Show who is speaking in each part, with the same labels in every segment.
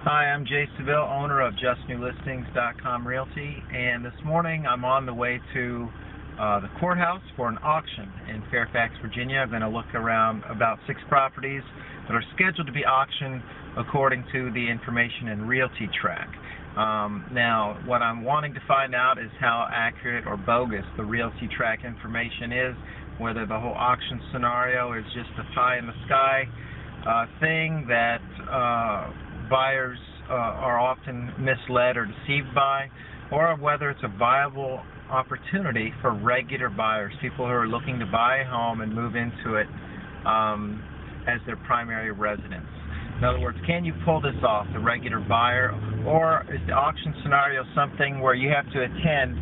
Speaker 1: Hi, I'm Jay Seville, owner of JustNewListings.com Realty, and this morning I'm on the way to the Courthouse for an auction in Fairfax, Virginia. I'm going to look around about 6 properties that are scheduled to be auctioned according to the information in Realty Track. Now, what I'm wanting to find out is how accurate or bogus the Realty Track information is, whether the whole auction scenario is just a pie-in-the-sky thing that buyers are often misled or deceived by, or whether it's a viable opportunity for regular buyers, people who are looking to buy a home and move into it as their primary residence. In other words, can you pull this off, the regular buyer, or is the auction scenario something where you have to attend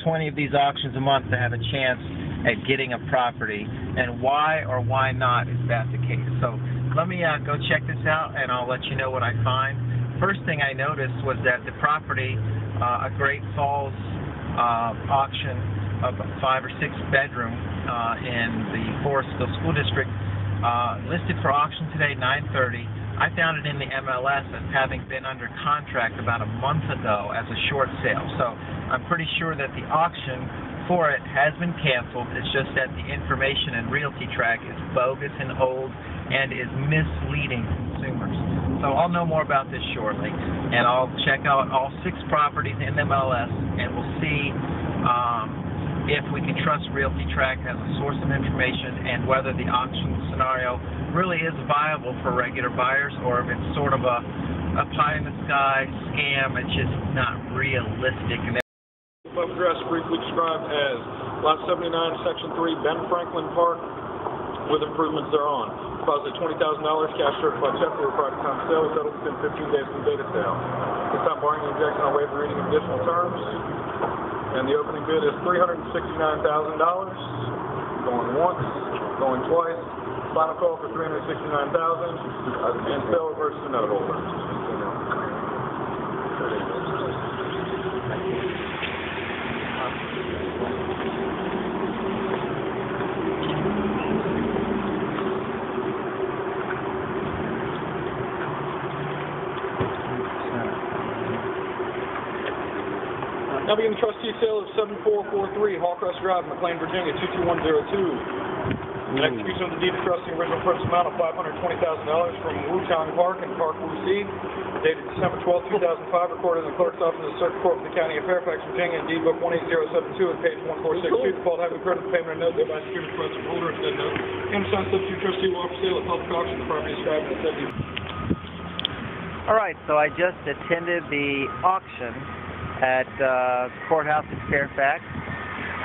Speaker 1: 20 of these auctions a month to have a chance at getting a property, and why or why not is that the case? So let me go check this out, and I'll let you know what I find. First thing I noticed was that the property, a Great Falls auction of a 5 or 6 bedroom in the Forestville School District, listed for auction today, 9:30. I found it in the MLS as having been under contract about a month ago as a short sale. So I'm pretty sure that the auction for it has been canceled. It's just that the information in Realty Track is bogus and old and is misleading consumers. So I'll know more about this shortly, and I'll check out all 6 properties in the MLS, and we'll see if we can trust Realty Track as a source of information, and whether the auction scenario really is viable for regular buyers, or if it's sort of a pie-in-the-sky scam. It's just not realistic.
Speaker 2: Address briefly described as Lot 79, Section 3, Ben Franklin Park, with improvements thereon. Deposit $20,000, cash certified check for required time of sale, settled within 15 days from the date of sale. This time, barring objection, I'll waive the reading of additional terms. And the opening bid is $369,000. Going once, going twice. Final call for $369,000. And seller versus the note holder. Now begin the trustee sale of 7443 Hallcrest Drive, McLean, Virginia, 22102. An execution of the deed of trust in the original purchase amount of $520,000 from Wu-Chang Park and Park Wu-Si, dated December 12, 2005, recorded in the clerk's office of the Circuit Court for the County of Fairfax, Virginia, in deed book 18072 at page 1462. Default having occurred at the payment of note, thereby secured the trust holder of said note. In son, substitute trustee will offer sale at public auction the property described in the said deed.
Speaker 1: All right, so I just attended the auction at Courthouse in Fairfax.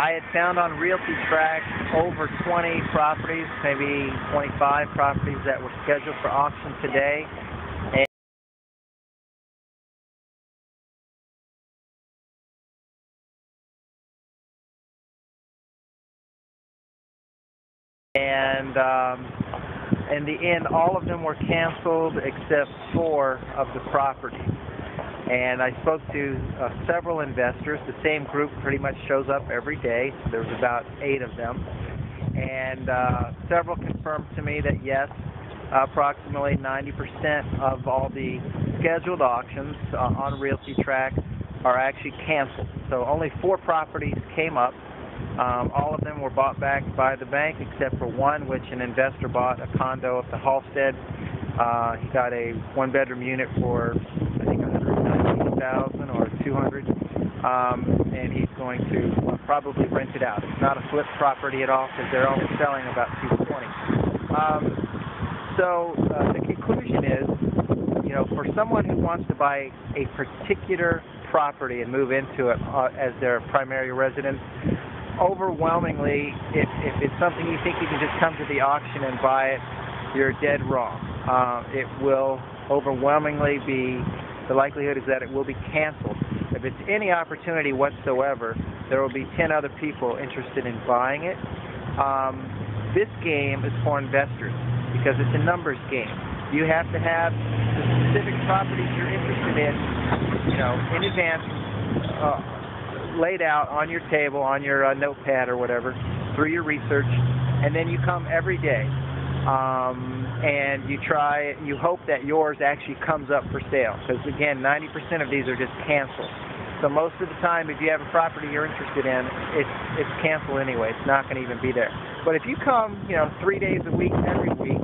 Speaker 1: I had found on Realty Track over 20 properties, maybe 25 properties that were scheduled for auction today. And in the end, all of them were canceled except 4 of the properties. And I spoke to several investors. The same group pretty much shows up every day. So there was about 8 of them. And several confirmed to me that yes, approximately 90% of all the scheduled auctions on Realty Track are actually canceled. So only 4 properties came up. All of them were bought back by the bank except for one, which an investor bought, a condo at the Halstead. He got a 1-bedroom unit for, I think, $190,000 or $200,000, and he's going to probably rent it out. It's not a flip property at all, because they're only selling about $220,000. So the conclusion is, for someone who wants to buy a particular property and move into it as their primary residence, overwhelmingly, if it's something you think you can just come to the auction and buy it, you're dead wrong. It will overwhelmingly be, the likelihood is that it will be canceled. If it's any opportunity whatsoever, there will be 10 other people interested in buying it. This game is for investors because it's a numbers game. You have to have the specific properties you're interested in, in advance, laid out on your table, on your notepad or whatever, through your research, and then you come every day. and you hope that yours actually comes up for sale, because again, 90% of these are just canceled. So most of the time, if you have a property you're interested in, it's canceled anyway. It's not going to even be there. But if you come, 3 days a week, every week,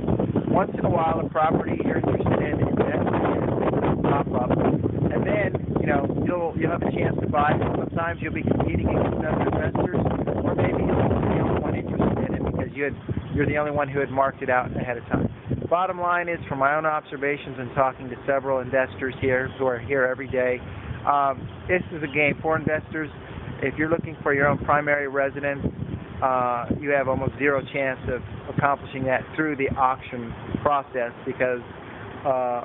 Speaker 1: once in a while, a property you're interested in, will pop up, and then you'll have a chance to buy it. Sometimes you'll be competing against other investors, or maybe you'll be the only one interested in it because you're the only one who had marked it out ahead of time. Bottom line is, from my own observations and talking to several investors here who are here every day, this is a game for investors. If you're looking for your own primary residence, you have almost zero chance of accomplishing that through the auction process, because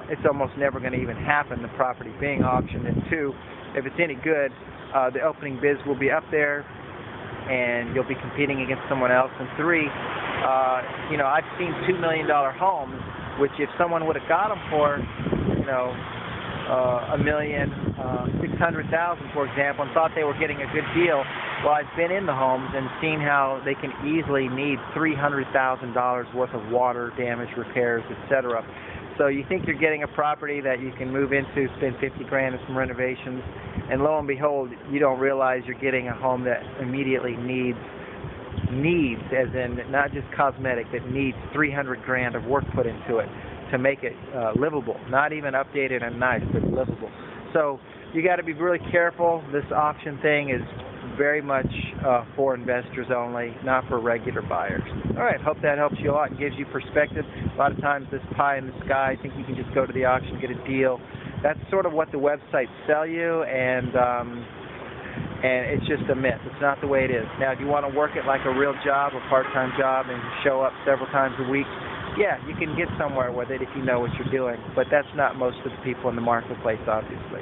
Speaker 1: it's almost never going to even happen, the property being auctioned. And two, if it's any good, the opening bids will be up there and you'll be competing against someone else. And three, I've seen $2 million homes, which if someone would have got them for, $1,600,000, for example, and thought they were getting a good deal, well, I've been in the homes and seen how they can easily need $300,000 worth of water damage, repairs, etc. So you think you're getting a property that you can move into, spend $50,000 on some renovations, and lo and behold, you don't realize you're getting a home that immediately needs, as in not just cosmetic, but needs $300,000 of work put into it to make it livable. Not even updated and nice, but livable. So you got to be really careful. This auction thing is very much for investors only, not for regular buyers. All right, hope that helps you a lot and gives you perspective. A lot of times this pie in the sky, I think you can just go to the auction, get a deal. That's sort of what the websites sell you, and it's just a myth. It's not the way it is. Now, if you want to work it like a real job, a part-time job, and show up several times a week, yeah, you can get somewhere with it if you know what you're doing, but that's not most of the people in the marketplace, obviously.